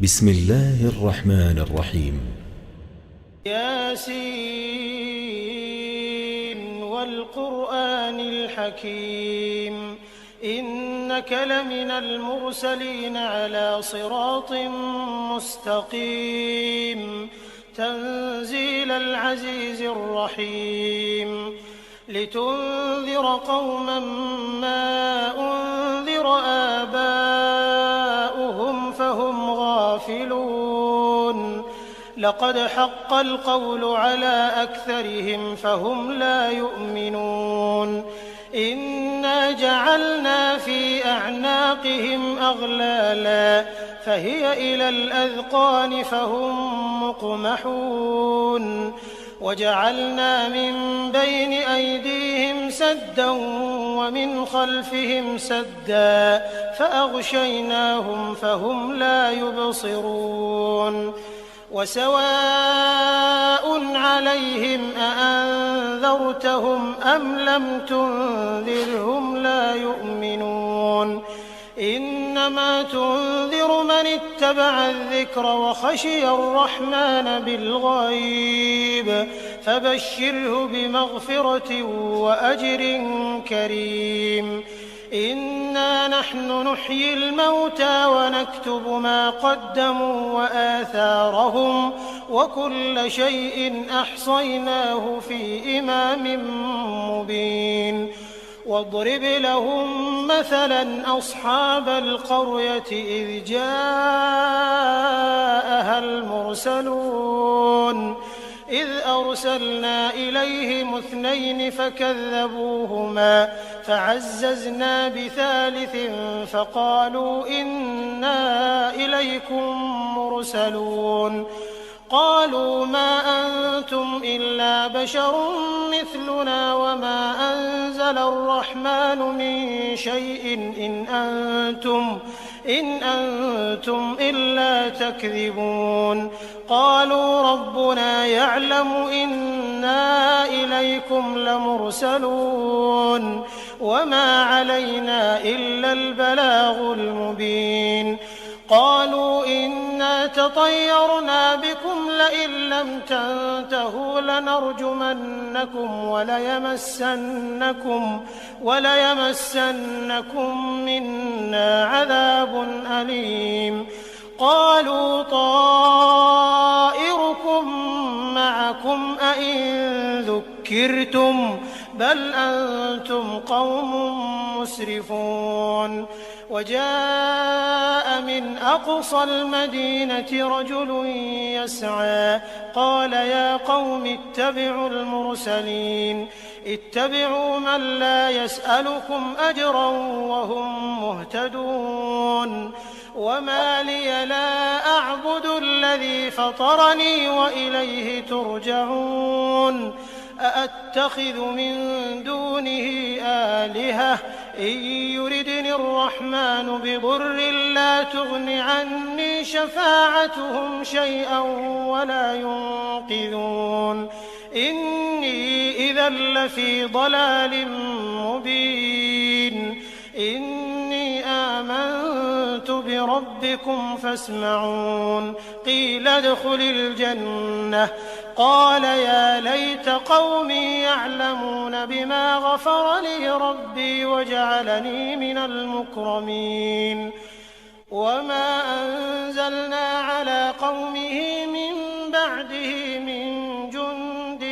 بسم الله الرحمن الرحيم. ياسين والقرآن الحكيم إنك لمن المرسلين على صراط مستقيم تنزيل العزيز الرحيم لتنذر قوما ما أنذر آباؤهم فهم غافلون لقد حق القول على أكثرهم فهم لا يؤمنون إنا جعلنا في أعناقهم أغلالا فهي إلى الأذقان فهم مقمحون وجعلنا من بين أيديهم سدا ومن خلفهم سدا فأغشيناهم فهم لا يبصرون وسواء عليهم أأنذرتهم أم لم تنذرهم لا يؤمنون إنما تنذر من اتبع الذكر وخشي الرحمن بالغيب فبشره بمغفرة وأجر كريم إنا نحن نحيي الموتى ونكتب ما قدموا وآثارهم وكل شيء أحصيناه في إمام مبين واضرب لهم مثلا أصحاب القرية إذ جاءها المرسلون إذ أرسلنا إليهم 2 فكذبوهما فعززنا بثالث فقالوا إنا إليكم مرسلون قالوا ما أنتم إلا بشر مثلنا وما أنزل الرحمن من شيء إن أنتم إلا تكذبون قالوا ربنا يعلم إنا إليكم لمرسلون وما علينا إلا البلاغ المبين قالوا إنا تطيرنا بكم لئن لم تنتهوا لنرجمنكم وليمسنكم منا عذاب أليم قالوا طائركم معكم أئن ذكرتم بل أنتم قوم مسرفون وجاء من أقصى المدينة رجل يسعى قال يا قوم اتبعوا المرسلين اتبعوا من لا يسألكم أجرا وهم مهتدون وما لي لا أعبد الذي فطرني وإليه ترجعون أأتخذ من دونه آلهة إن يردني الرحمن بضر لا تغن عني شفاعتهم شيئا ولا ينقذون إني إذا لفي ضلال مبين إني آمنت بربكم فاسمعون قيل ادخل الجنة قال يا ليت قومي يعلمون بما غفر لي ربي وجعلني من المكرمين وما أنزلنا على قومه من بعده من جند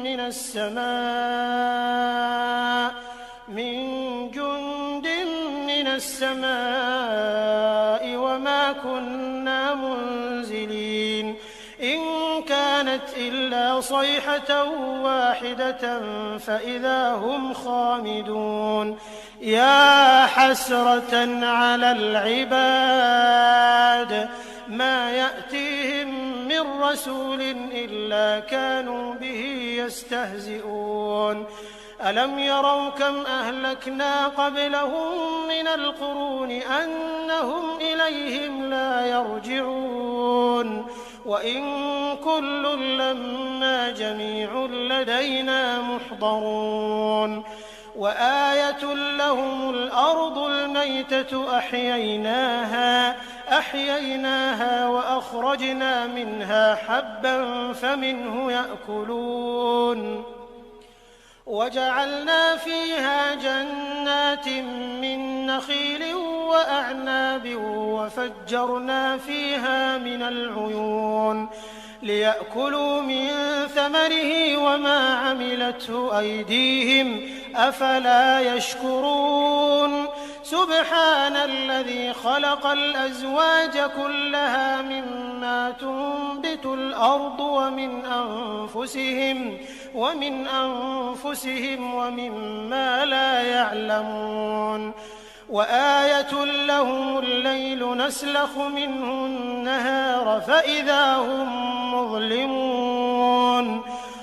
من السماء وما كنا منزلين إن كانت إلا صيحة واحدة فإذا هم خامدون يا حسرة على العباد ما يأتيهم من رسول إلا كانوا به يستهزئون ألم يروا كم أهلكنا قبلهم من القرون أنهم إليهم لا يرجعون وإن كل لما جميع لدينا محضرون وآية لهم الأرض الميتة أحييناها فأخرجنا منها حبا فمنه يأكلون وجعلنا فيها جنات من نخيل وأعناب وفجرنا فيها من العيون ليأكلوا من ثمره وما عملته أيديهم أفلا يشكرون سبحان الذي خلق الأزواج كلها مما تنبت الأرض ومن أنفسهم ومما لا يعلمون وآية لهم الليل نسلخ منه النهار فإذا هم مظلمون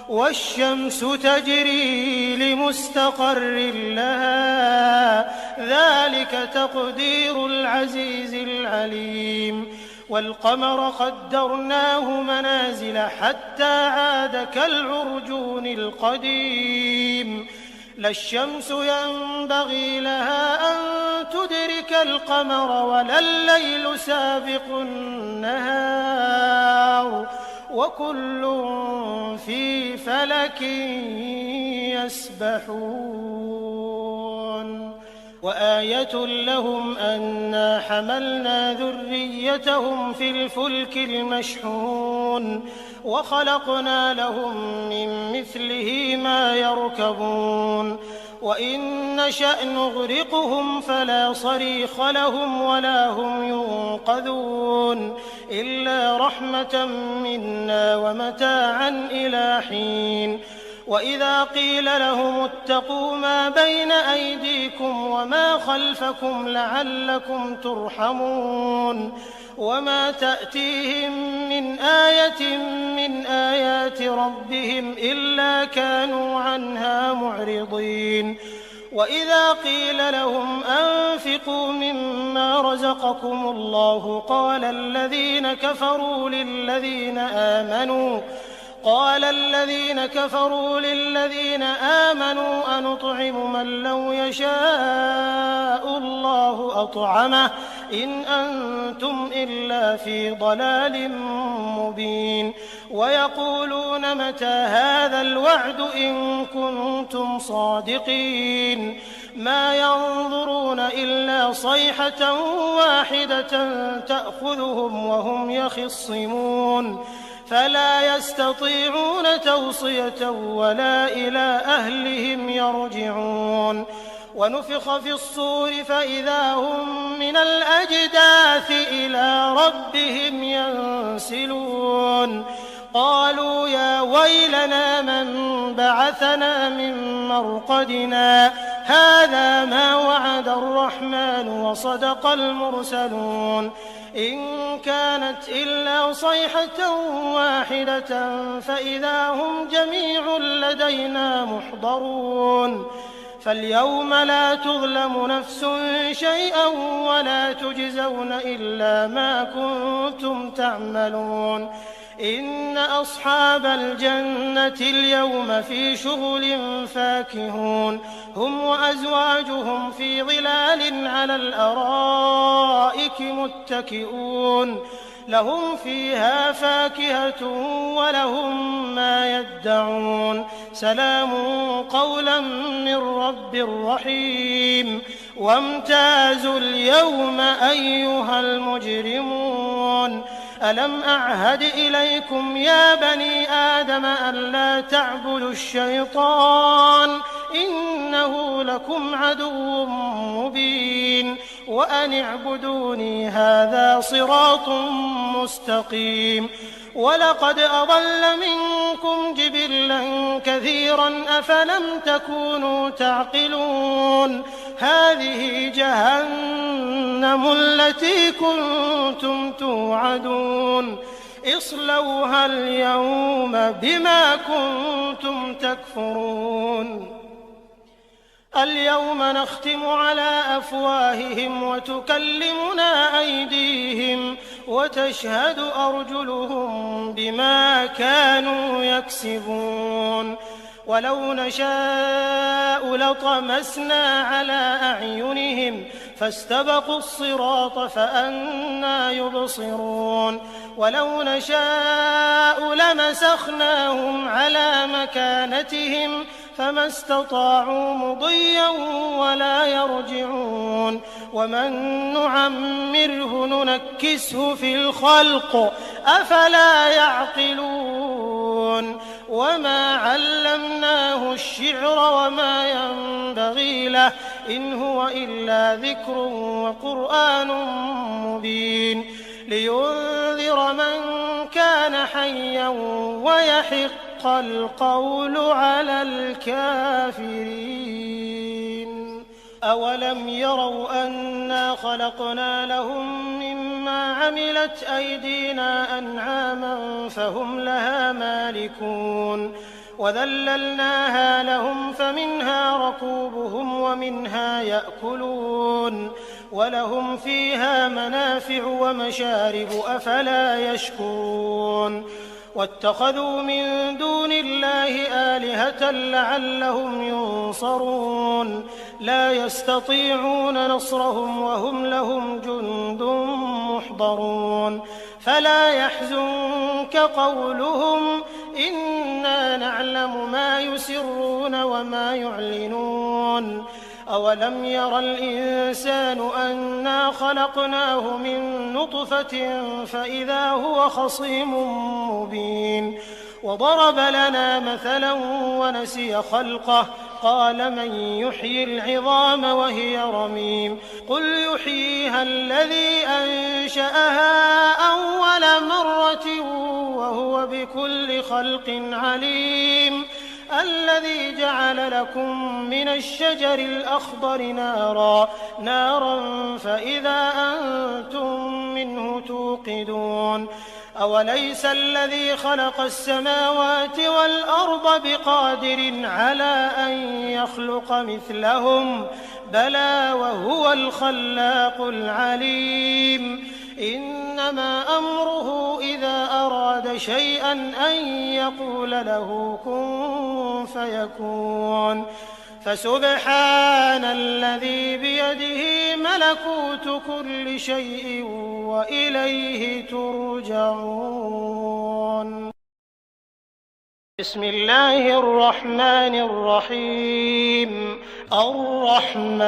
والشمس تجري لمستقر لها ذلك تقدير العزيز العليم والقمر قدرناه منازل حتى عاد كالعرجون القديم لا الشمس ينبغي لها أن تدرك القمر ولا الليل سابق النهار وكل في فلك يسبحون وآية لهم أنا حملنا ذريتهم في الفلك المشحون وخلقنا لهم من مثله ما يركبون وإن نشأ نغرقهم فلا صريخ لهم ولا هم ينقذون إلا رحمة منا ومتاعا إلى حين وإذا قيل لهم اتقوا ما بين أيديكم وما خلفكم لعلكم ترحمون وما تأتيهم من آية من آيات ربهم إلا كانوا عنها معرضين وإذا قيل لهم أنفقوا مما رزقكم الله قال الذين كفروا للذين آمنوا أنطعم من لو يشاء الله أطعمه إن أنتم إلا في ضلال مبين ويقولون متى هذا الوعد إن كنتم صادقين ما ينظرون إلا صيحة واحدة تأخذهم وهم يخصمون فلا يستطيعون توصية ولا إلى أهلهم يرجعون ونفخ في الصور فإذا هم من الأجداث إلى ربهم ينسلون قالوا يا ويلنا من بعثنا من مرقدنا هذا ما وعد الرحمن وصدق المرسلون إن كانت إلا صيحة واحدة فإذا هم جميع لدينا محضرون فاليوم لا تظلم نفس شيئا ولا تجزون إلا ما كنتم تعملون إن أصحاب الجنة اليوم في شغل فاكهون هم وأزواجهم في ظلال على الأرائك متكئون لهم فيها فاكهة ولهم ما يدعون سلام قولا من رب رحيم وامتازوا اليوم أيها المجرمون ألم أعهد إليكم يا بني آدم ألا تعبدوا الشيطان إنه لكم عدو مبين وأن اعبدوني هذا صراط مستقيم ولقد أضل منكم جبلا كثيرا أفلم تكونوا تعقلون هذه جهنم التي كنتم توعدون اصلوها اليوم بما كنتم تكفرون اليوم نختم على أفواههم وتكلمنا أيديهم وتشهد أرجلهم بما كانوا يكسبون ولو نشاء لطمسنا على أعينهم فاستبقوا الصراط فأنى يبصرون ولو نشاء لمسخناهم على مكانتهم فما استطاعوا مضيا ولا يرجعون ومن نعمره ننكسه في الخلق أفلا يعقلون وما علمناه الشعر وما ينبغي له إن هو إلا ذكر وقرآن مبين لينذر من كان حيا ويحق القول على الكافرين أولم يروا أنا خلقنا لهم مما عملت أيدينا أنعاما فهم لها مالكون وذللناها لهم فمنها ركوبهم ومنها يأكلون ولهم فيها منافع ومشارب أفلا يشكرون واتخذوا من دون الله آلهة لعلهم ينصرون لا يستطيعون نصرهم وهم لهم جند محضرون فلا يحزنك قولهم إنا نعلم ما يسرون وما يعلنون أولم ير الإنسان أنا خلقناه من نطفة فإذا هو خصيم مبين وضرب لنا مثلا ونسي خلقه قال من يحيي العظام وهي رميم قل يحييها الذي أنشأها أول مرة وهو بكل خلق عليم الذي جعل لكم من الشجر الأخضر نارا فإذا أنتم منه توقدون أوليس الذي خلق السماوات والأرض بقادر على أن يخلق مثلهم بلى وهو الخلاق العليم إنما أمره إذا أراد شيئا أن يقول له كن فيكون فسبحان الذي بيده ملكوت كل شيء وإليه ترجعون بسم الله الرحمن الرحيم الرحمن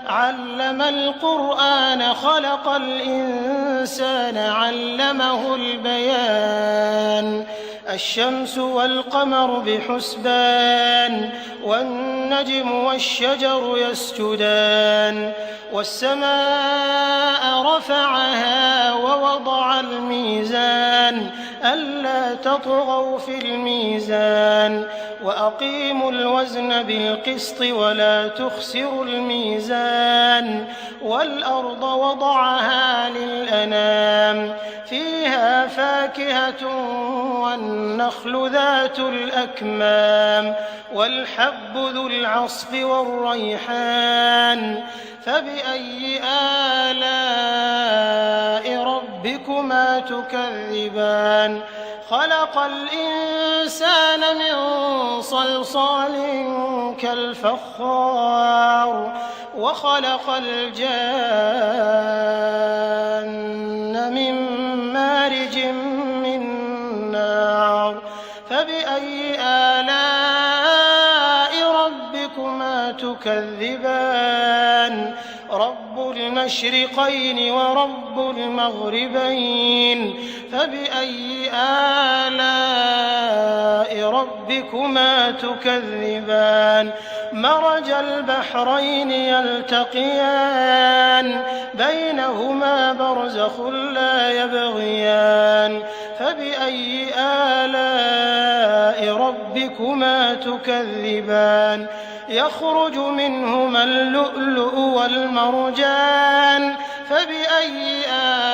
علم القرآن خلق الإنسان علمه البيان الشمس والقمر بحسبان والنجم والشجر يسجدان والسماء رفعها ووضع الميزان ألا تطغوا في الميزان وأقيموا الوزن بالقسط ولا تخسروا الميزان والأرض وضعها للأنام فيها فاكهة والنخل ذات الأكمام والحب ذو العصف والريحان فبأي آلاء ربكما تكذبان خلق الإنسان من صلصال كالفخار وخلق الجان من مارج من نار فبأي آلاء ربكما تكذبان رب المشرقين ورب المغربين فبأي آلاء ربكما تكذبان مرج البحرين يلتقيان بينهما برزخ لا يبغيان فبأي آلاء ربكما تكذبان يخرج منهما اللؤلؤ والمرجان فبأي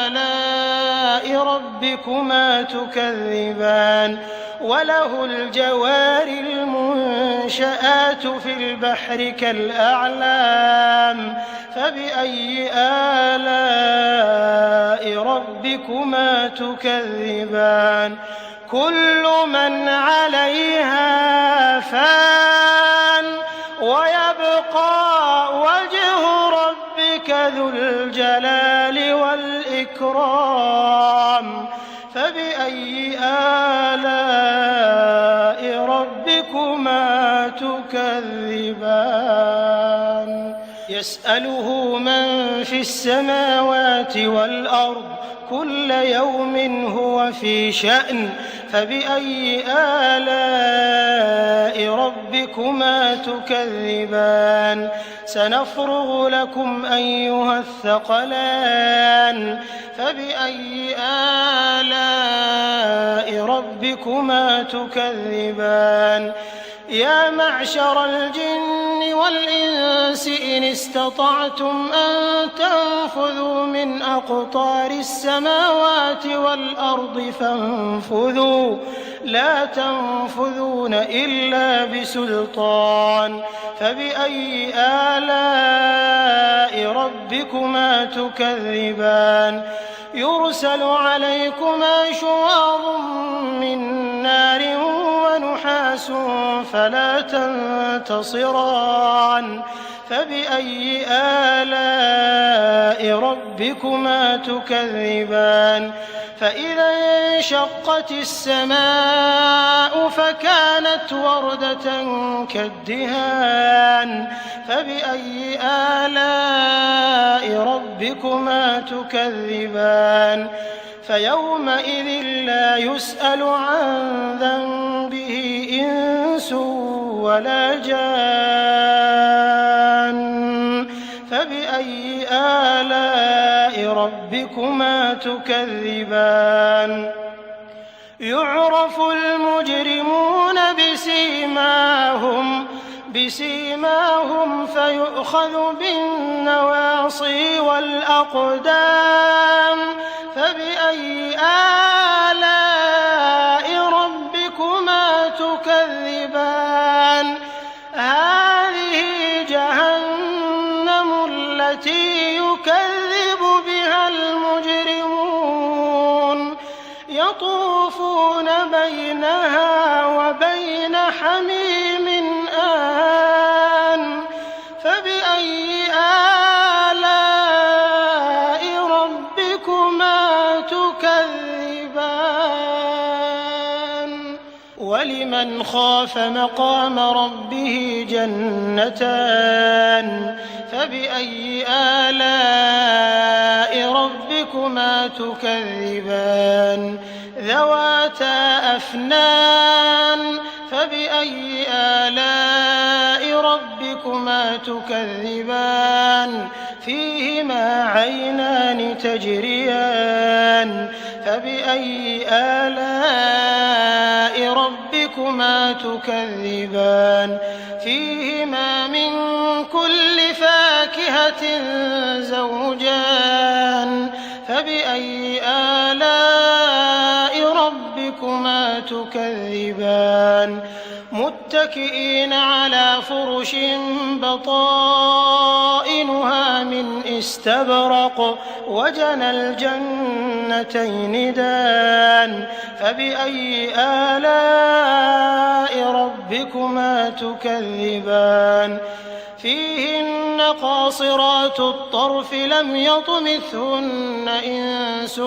آلاء ربكما تكذبان وله الجوار المنشآت في البحر كالأعلام فبأي آلاء ربكما تكذبان كل من عليها فان ويبقى وجه ربك ذو الجلال والإكرام فبأي آلاء ربكما تكذبان يسأله من في السماوات والأرض كل يوم هو في شأن فبأي آلاء ربكما تكذبان سنفرغ لكم أيها الثقلان فبأي آلاء ربكما تكذبان يا معشر الجن والإنس إن استطعتم أن تنفذوا من أقطار السماوات والأرض فانفذوا لا تنفذون إلا بسلطان فبأي آلاء ربكما تكذبان يرسل عليكما شواظ من نار ونحاس فلا تنتصران فبأي آلاء ربكما تكذبان فإذا انشقت السماء فكانت وردة كالدهان فبأي آلاء ربكما تكذبان فيومئذ لا يسأل عن ذنبه إنس ولا جان فبأي آلاء ربكما تكذبان يعرف المجرمون بسيماهم فيؤخذ بالنواصي والأقدام فبأي آلاء ربكما تكذبان هذه جهنم التي يكذب بها المجرمون يطوفون بينها وبين حميم آن فبأي آلاء ربكما تكذبان ولمن خاف مقام ربه جنتان فبأي آلاء ربكما تكذبان ذواتا أفنان فبأي آلاء ربكما تكذبان فيهما عينان تجريان فبأي آلاء ربكما تكذبان فيهما من كل فاكهة زوجان فبأي آلاء ربكما تكذبان متكئين على فرش بطائنها من استبرق وجنى الجنتين دان فبأي آلاء ربكما تكذبان فيهن قاصرات الطرف لم يطمثهن إنس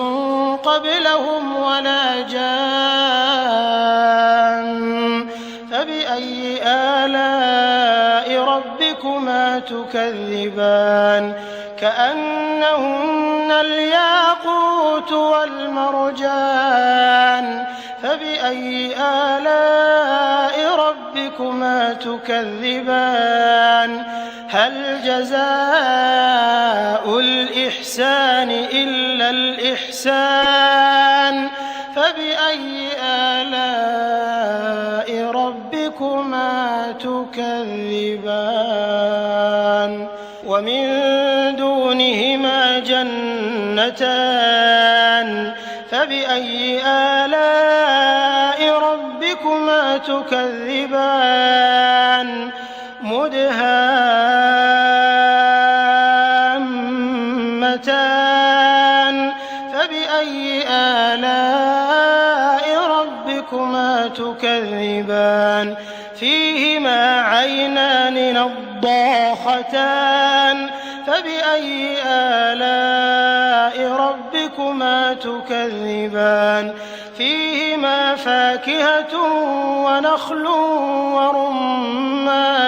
قبلهم ولا جان فبأي آلاء ربكما تكذبان كأنهن الياقوت والمرجان فبأي آلاء ربكما تكذبان هل جزاء الإحسان إلا الإحسان فبأي آلاء ربكما تكذبان ومن دونهما جنتان فبأي آلاء ربكما تكذبان مدهامتان فبأي آلاء ربكما ربكما تكذبان فيهما عينان نضاختان فبأي آلاء ربكما تكذبان فيهما فاكهة ونخل ورمان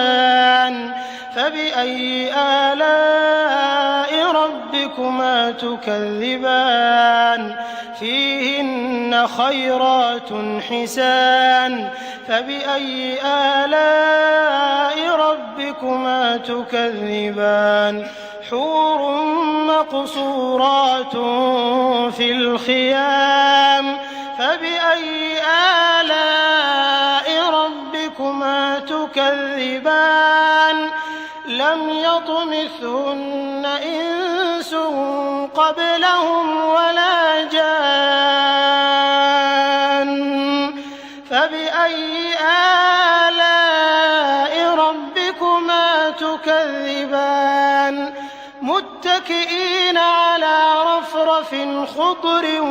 فبأي آلاء ربكما تكذبان فيهن خيرات حسان فبأي آلاء ربكما تكذبان حور مقصورات في الخيام فبأي آلاء ربكما تكذبان لم يطمثهن إنس قبلهم ولا جان فبأي آلاء ربكما تكذبان متكئين على رفرف خضر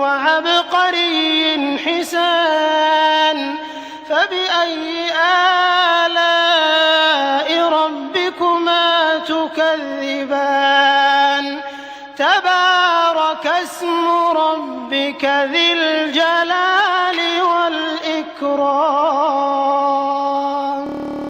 وعبقري حسان فبأي آلاء ربكما تكذبان تبارك اسم ربك ذي الجلال والإكرام